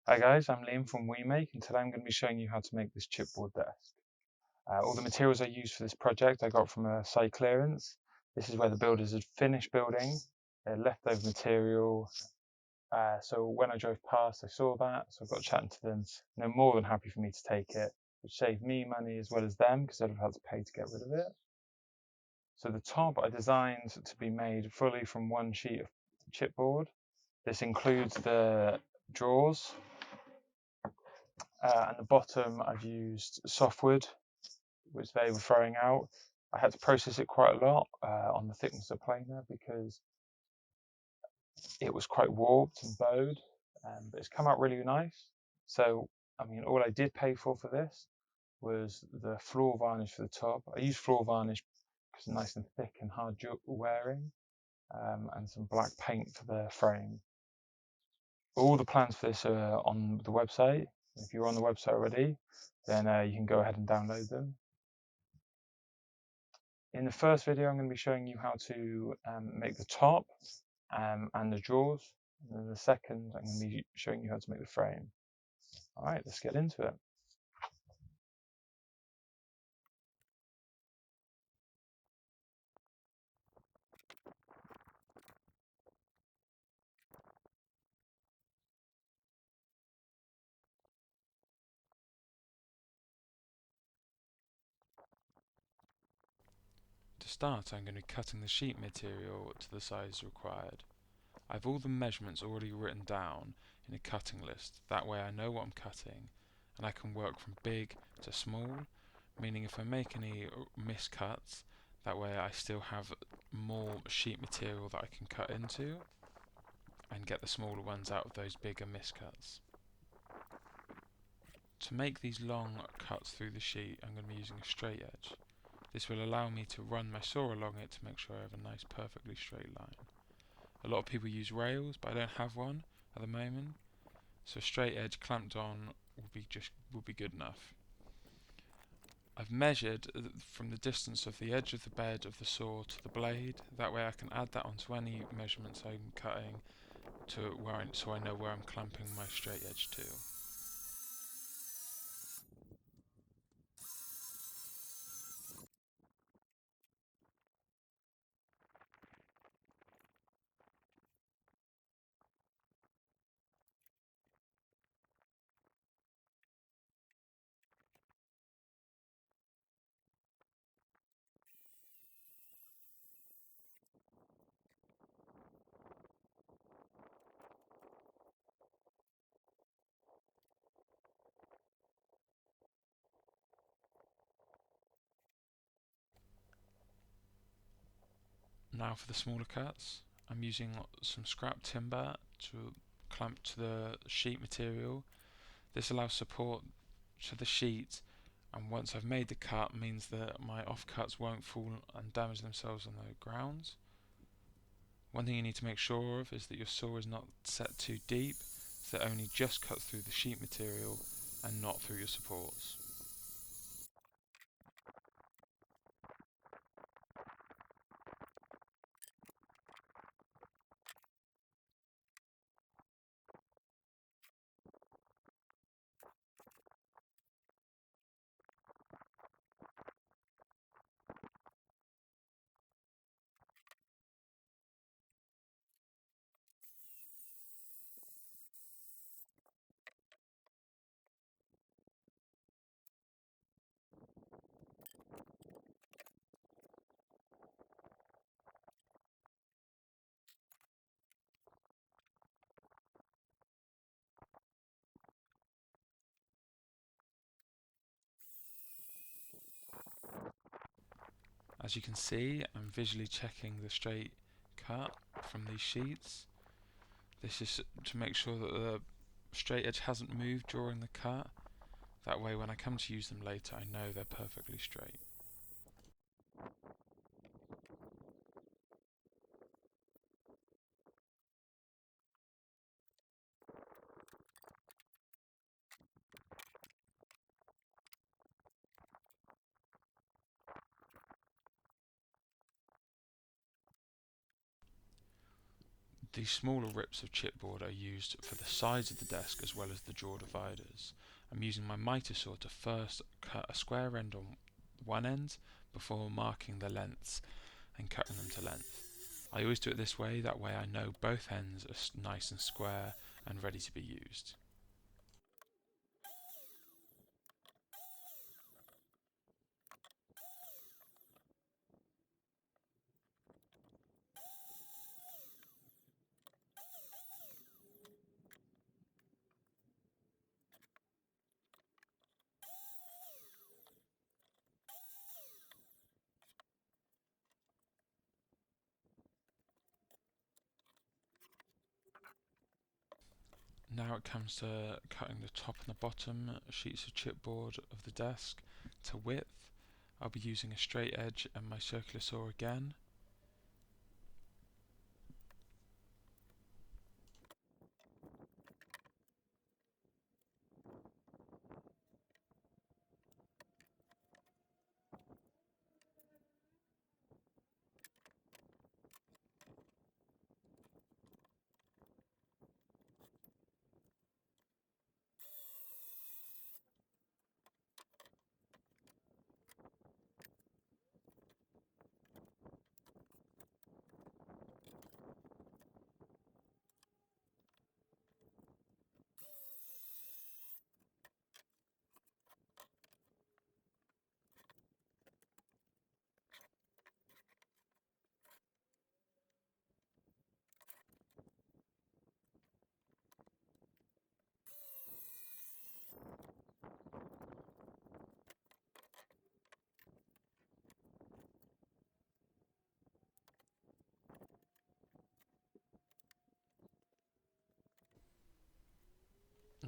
Hi guys, I'm Liam from WeMake, and today I'm going to be showing you how to make this chipboard desk. All the materials I used for this project I got from a site clearance. This is where the builders had finished building their leftover material. So when I drove past, I saw that, so I got chatting to them, and they're more than happy for me to take it, which saved me money as well as them because they'd have had to pay to get rid of it. So the top I designed to be made fully from one sheet of chipboard. This includes the drawers. And the bottom I've used softwood, which they were throwing out. I had to process it quite a lot on the thickness of planer because it was quite warped and bowed, but it's come out really nice. So, I mean, all I did pay for this was the floor varnish for the top. I used floor varnish because it's nice and thick and hard wearing, and some black paint for the frame. All the plans for this are on the website. If you're on the website already, then you can go ahead and download them. In the first video, I'm going to be showing you how to make the top and the drawers. And then the second, I'm going to be showing you how to make the frame. All right, let's get into it. To start, I'm going to be cutting the sheet material to the size required. I've all the measurements already written down in a cutting list, that way I know what I'm cutting and I can work from big to small, meaning if I make any miscuts, that way I still have more sheet material that I can cut into and get the smaller ones out of those bigger miscuts. To make these long cuts through the sheet, I'm going to be using a straight edge. This will allow me to run my saw along it to make sure I have a nice perfectly straight line. A lot of people use rails, but I don't have one at the moment, so a straight edge clamped on will be good enough. I've measured from the distance of the edge of the bed of the saw to the blade, that way I can add that onto any measurements I'm cutting so I know where I'm clamping my straight edge to. Now for the smaller cuts, I'm using some scrap timber to clamp to the sheet material. This allows support to the sheet, and once I've made the cut means that my offcuts won't fall and damage themselves on the ground. One thing you need to make sure of is that your saw is not set too deep, so it only just cuts through the sheet material and not through your supports. As you can see, I'm visually checking the straight cut from these sheets. This is to make sure that the straight edge hasn't moved during the cut. That way when I come to use them later, I know they're perfectly straight. These smaller rips of chipboard are used for the sides of the desk as well as the drawer dividers. I'm using my miter saw to first cut a square end on one end before marking the lengths and cutting them to length. I always do it this way, that way I know both ends are nice and square and ready to be used. Now it comes to cutting the top and the bottom sheets of chipboard of the desk to width. I'll be using a straight edge and my circular saw again.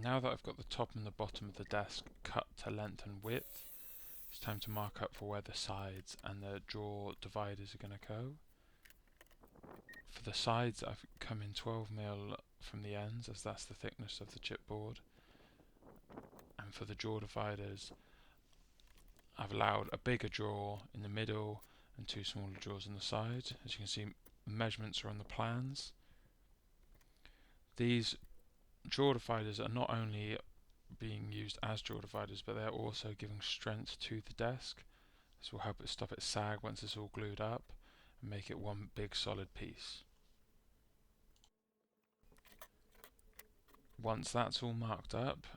Now that I've got the top and the bottom of the desk cut to length and width, it's time to mark up for where the sides and the drawer dividers are going to go. For the sides, I've come in 12mm from the ends, as that's the thickness of the chipboard. And for the drawer dividers, I've allowed a bigger drawer in the middle and two smaller drawers on the side. As you can see, measurements are on the plans. These drawer dividers are not only being used as drawer dividers, but they're also giving strength to the desk. This will help it stop it sag once it's all glued up and make it one big solid piece. Once that's all marked up,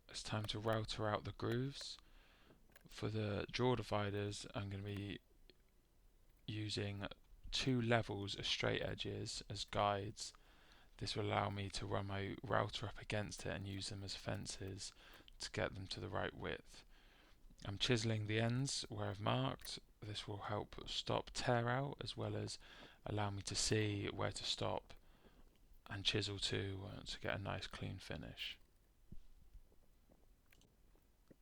it's time to router out the grooves. For the drawer dividers, I'm going to be using 2 levels of straight edges as guides. This will allow me to run my router up against it and use them as fences to get them to the right width. I'm chiseling the ends where I've marked. This will help stop tear out as well as allow me to see where to stop and chisel to get a nice clean finish.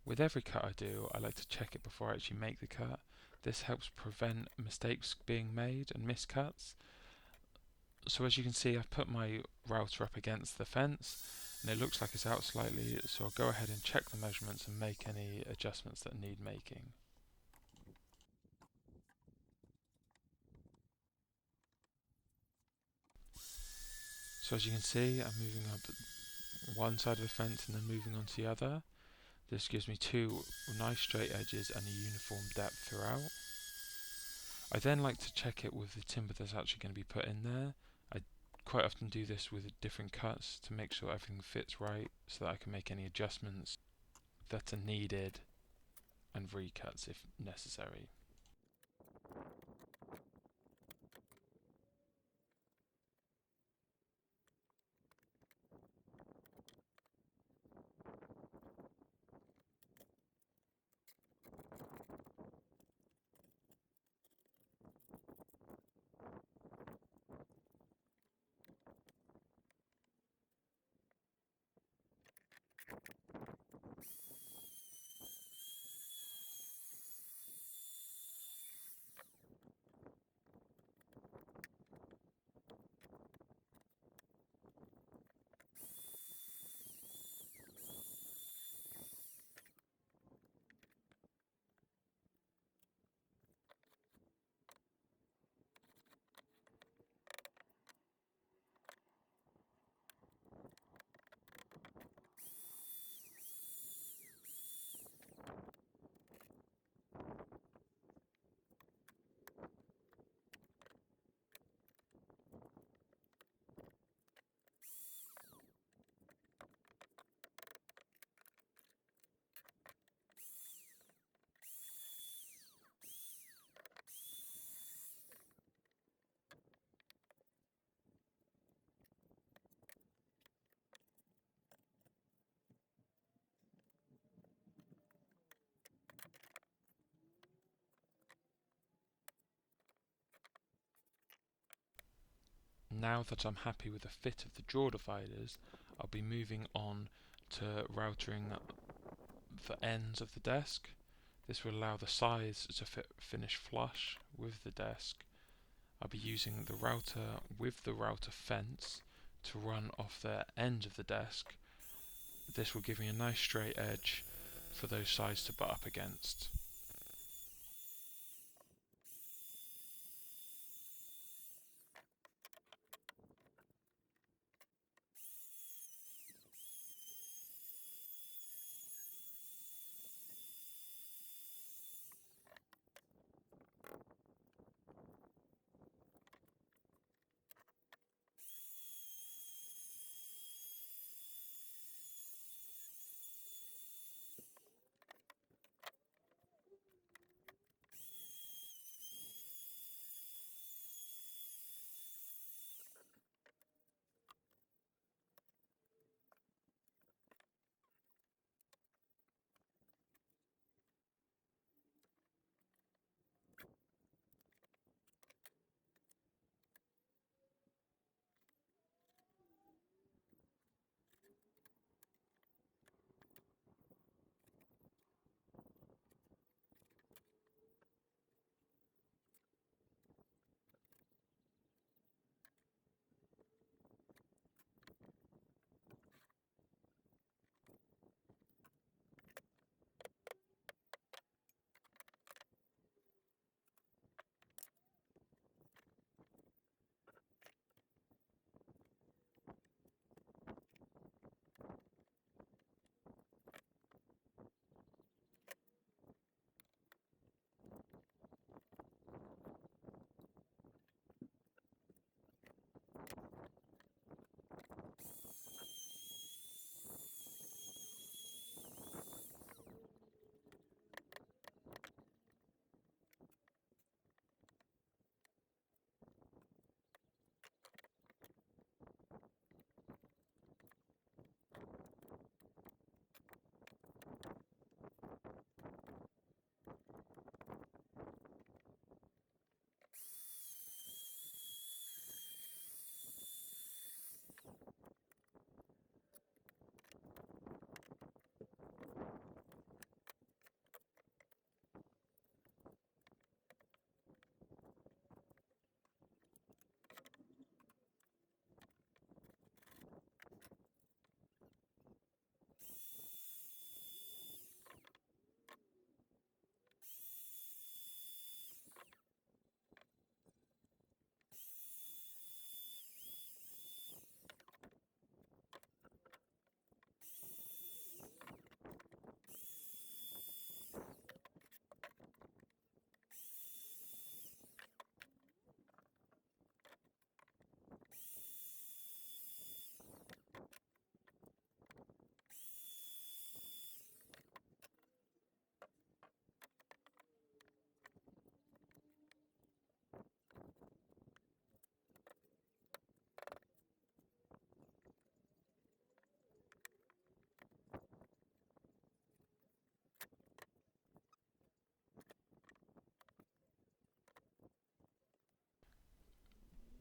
With every cut I do, I like to check it before I actually make the cut. This helps prevent mistakes being made and miscuts. So as you can see, I've put my router up against the fence and it looks like it's out slightly, so I'll go ahead and check the measurements and make any adjustments that need making. So as you can see, I'm moving up one side of the fence and then moving on to the other. This gives me 2 nice straight edges and a uniform depth throughout. I then like to check it with the timber that's actually going to be put in there. I quite often do this with different cuts to make sure everything fits right so that I can make any adjustments that are needed and recuts if necessary. Now that I'm happy with the fit of the drawer dividers, I'll be moving on to routering the ends of the desk. This will allow the sides to finish flush with the desk. I'll be using the router with the router fence to run off the end of the desk. This will give me a nice straight edge for those sides to butt up against.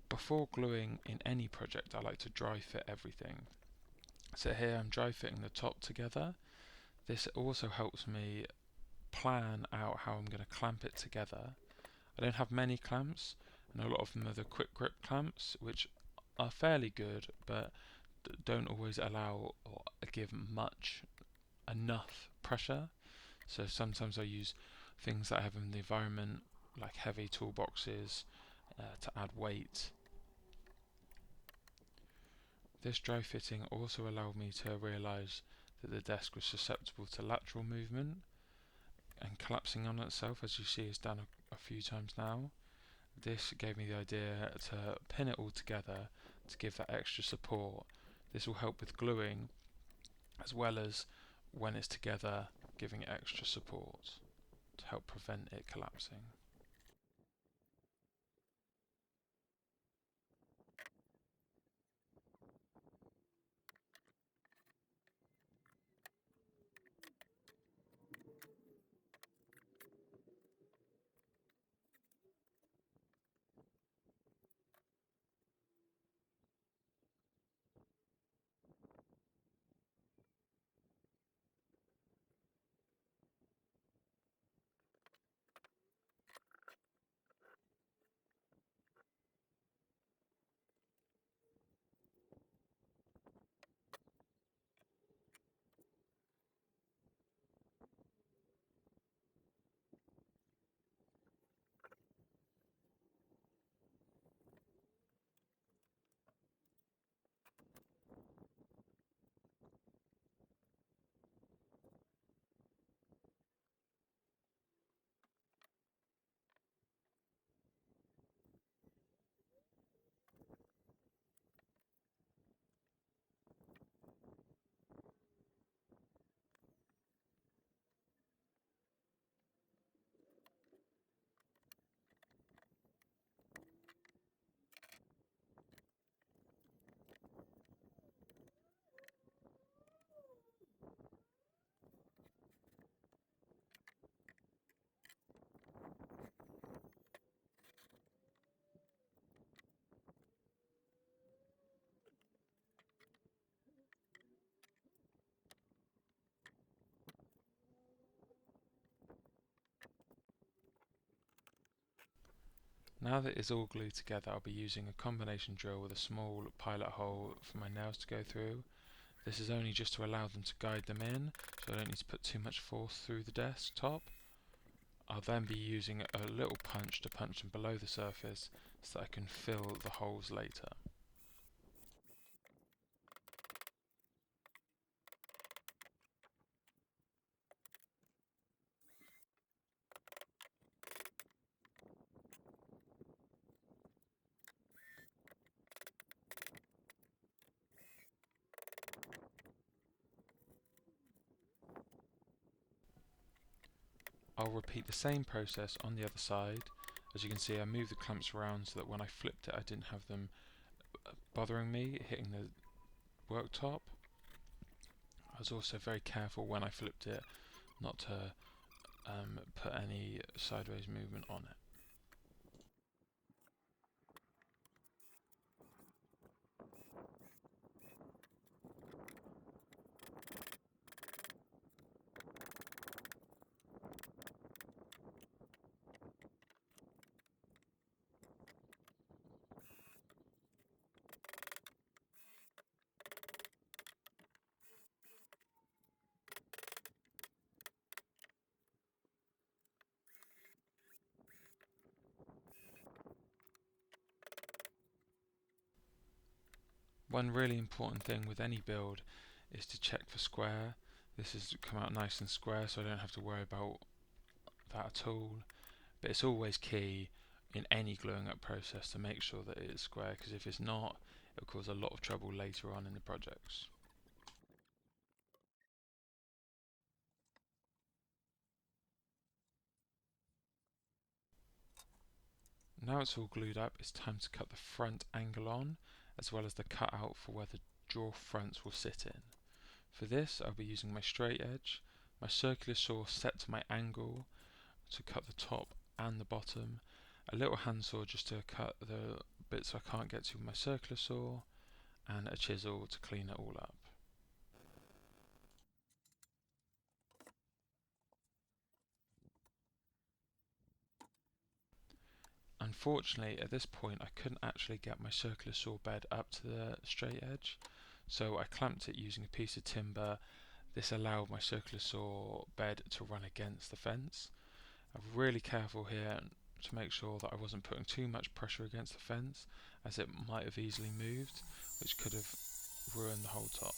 Before gluing in any project, I like to dry fit everything. So here I'm dry fitting the top together. This also helps me plan out how I'm going to clamp it together. I don't have many clamps, and a lot of them are the quick grip clamps, which are fairly good, but don't always allow or give enough pressure. So sometimes I use things that I have in the environment, like heavy toolboxes, to add weight. This dry fitting also allowed me to realise that the desk was susceptible to lateral movement and collapsing on itself, as you see is done a few times now. This gave me the idea to pin it all together to give that extra support. This will help with gluing as well as when it's together giving it extra support to help prevent it collapsing. Now that it's all glued together, I'll be using a combination drill with a small pilot hole for my nails to go through. This is only just to allow them to guide them in, so I don't need to put too much force through the desktop. I'll then be using a little punch to punch them below the surface so that I can fill the holes later. I'll repeat the same process on the other side. As you can see, I moved the clamps around so that when I flipped it I didn't have them bothering me hitting the worktop. I was also very careful when I flipped it not to put any sideways movement on it. One really important thing with any build is to check for square. This has come out nice and square, so I don't have to worry about that at all. But it's always key in any gluing up process to make sure that it is square, because if it's not, it will cause a lot of trouble later on in the projects. Now it's all glued up, it's time to cut the front angle on, as well as the cutout for where the drawer fronts will sit in. For this, I'll be using my straight edge, my circular saw set to my angle to cut the top and the bottom, a little handsaw just to cut the bits I can't get to with my circular saw, and a chisel to clean it all up. Unfortunately, at this point I couldn't actually get my circular saw bed up to the straight edge, so I clamped it using a piece of timber. This allowed my circular saw bed to run against the fence. I'm really careful here to make sure that I wasn't putting too much pressure against the fence, as it might have easily moved, which could have ruined the whole top.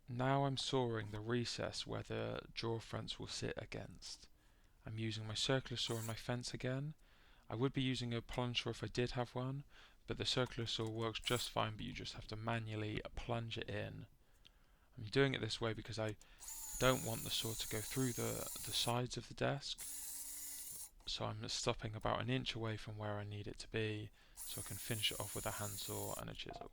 Now I'm sawing the recess where the drawer fronts will sit against. I'm using my circular saw on my fence again. I would be using a plunger if I did have one, but the circular saw works just fine, but you just have to manually plunge it in. I'm doing it this way because I don't want the saw to go through the sides of the desk, so I'm stopping about an inch away from where I need it to be, so I can finish it off with a handsaw and a chisel.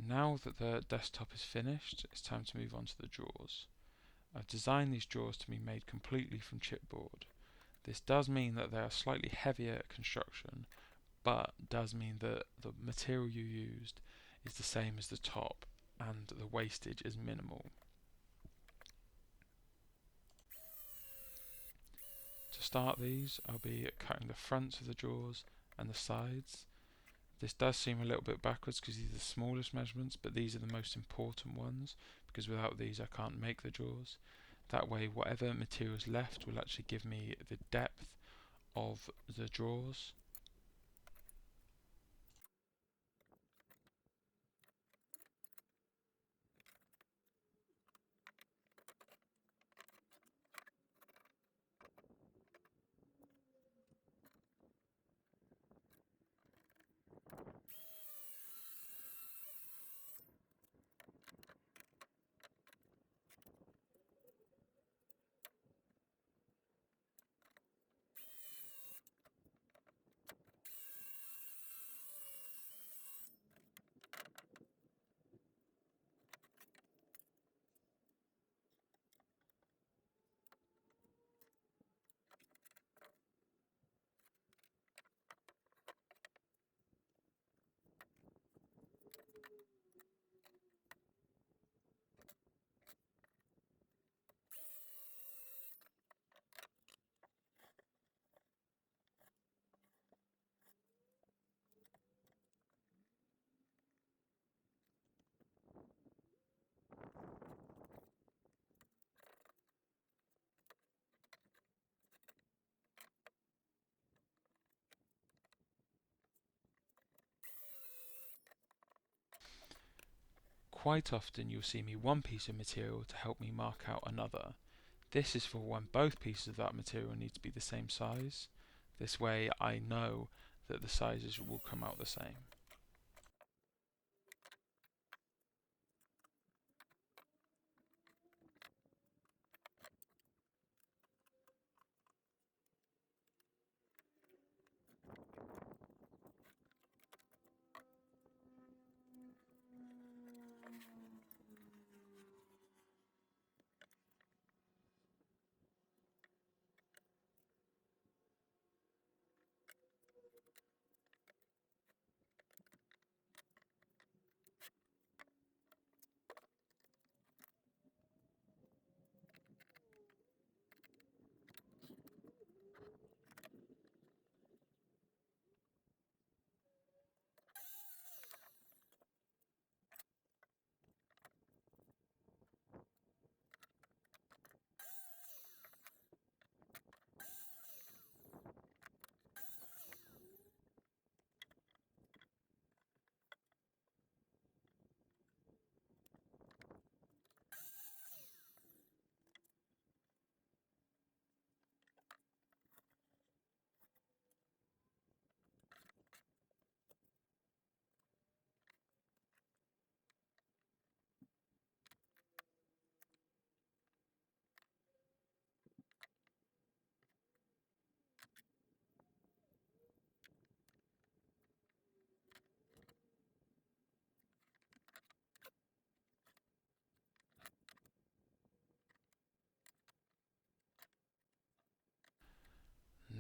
Now that the desktop is finished, it's time to move on to the drawers. I've designed these drawers to be made completely from chipboard. This does mean that they are slightly heavier construction, but does mean that the material you used is the same as the top and the wastage is minimal. To start these, I'll be cutting the fronts of the drawers and the sides. This does seem a little bit backwards because these are the smallest measurements, but these are the most important ones, because without these I can't make the drawers. That way whatever material is left will actually give me the depth of the drawers. Quite often you'll see me one piece of material to help me mark out another. This is for when both pieces of that material need to be the same size. This way I know that the sizes will come out the same.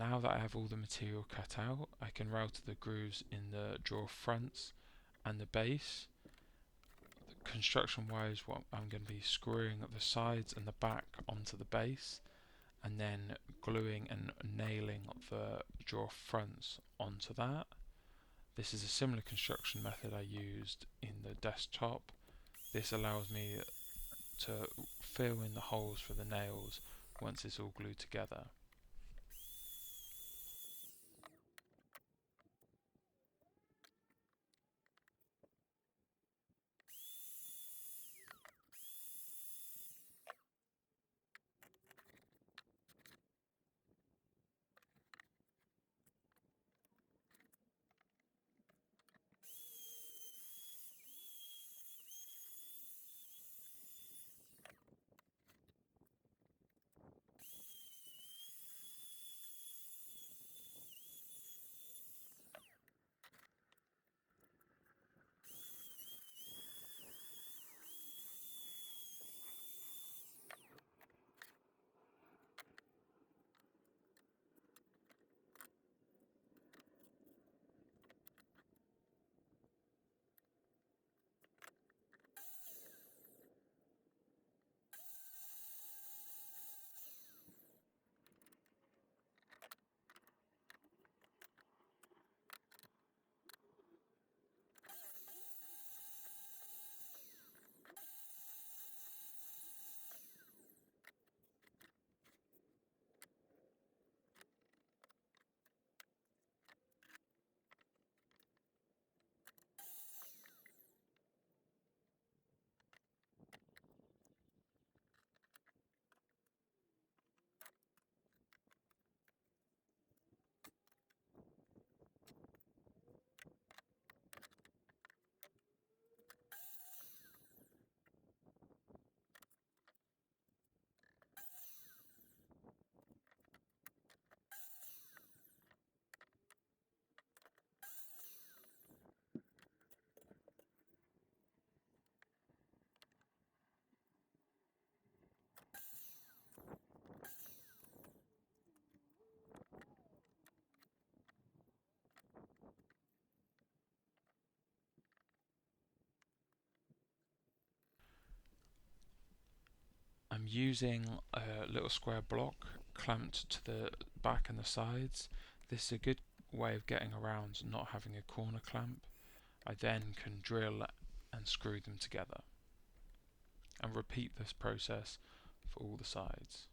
Now that I have all the material cut out, I can router the grooves in the drawer fronts and the base. Construction wise, what I'm going to be screwing the sides and the back onto the base, and then gluing and nailing the drawer fronts onto that. This is a similar construction method I used in the desktop. This allows me to fill in the holes for the nails once it's all glued together. I'm using a little square block clamped to the back and the sides. This is a good way of getting around not having a corner clamp. I then can drill and screw them together, and repeat this process for all the sides.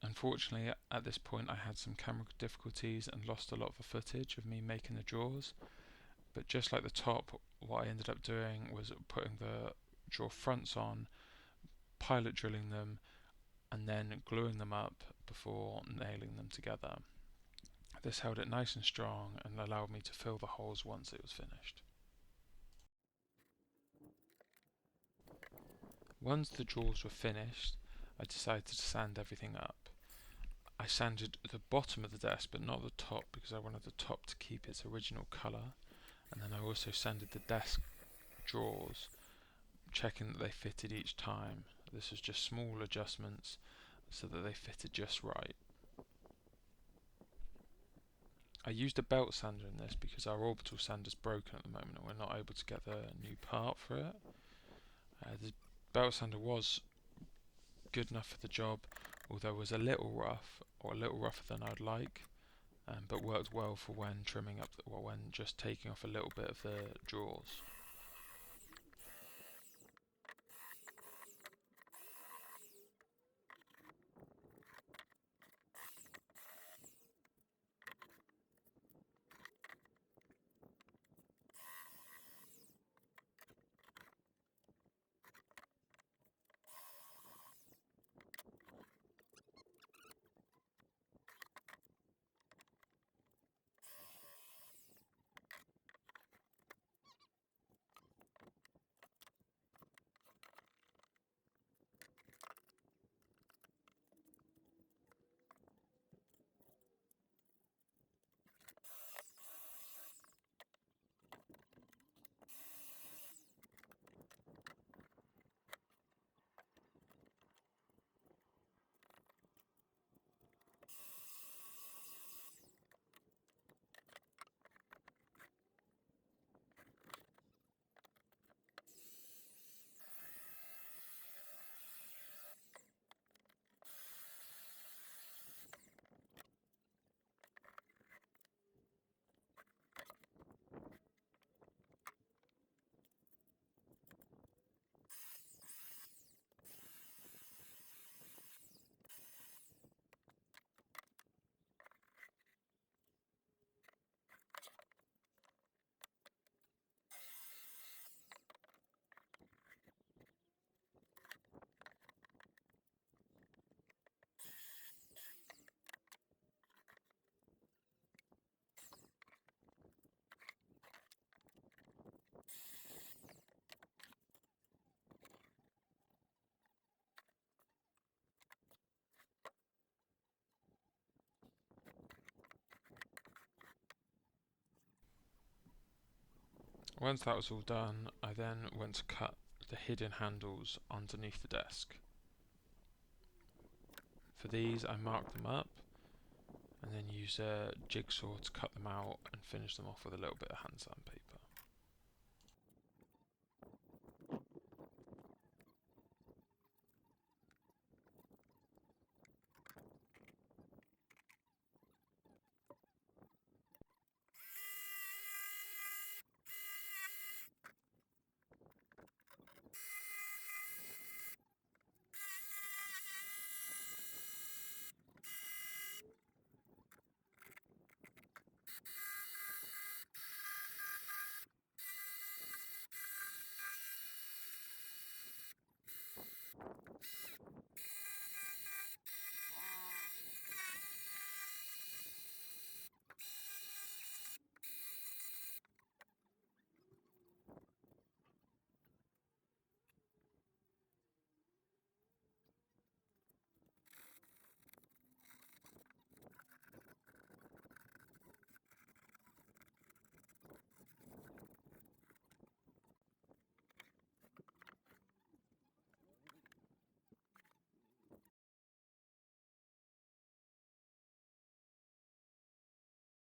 Unfortunately, at this point I had some camera difficulties and lost a lot of the footage of me making the drawers, but just like the top, what I ended up doing was putting the drawer fronts on, pilot drilling them, and then gluing them up before nailing them together. This held it nice and strong and allowed me to fill the holes once it was finished. Once the drawers were finished, I decided to sand everything up. I sanded the bottom of the desk but not the top because I wanted the top to keep its original colour, and then I also sanded the desk drawers, checking that they fitted each time. This was just small adjustments so that they fitted just right. I used a belt sander in this because our orbital sander's broken at the moment and we're not able to get the new part for it. The belt sander was good enough for the job, although it was a little rough, or a little rougher than I'd like, but worked well for when trimming up, when just taking off a little bit of the drawers. Once that was all done, I then went to cut the hidden handles underneath the desk. For these, I marked them up and then used a jigsaw to cut them out and finish them off with a little bit of hand sandpaper.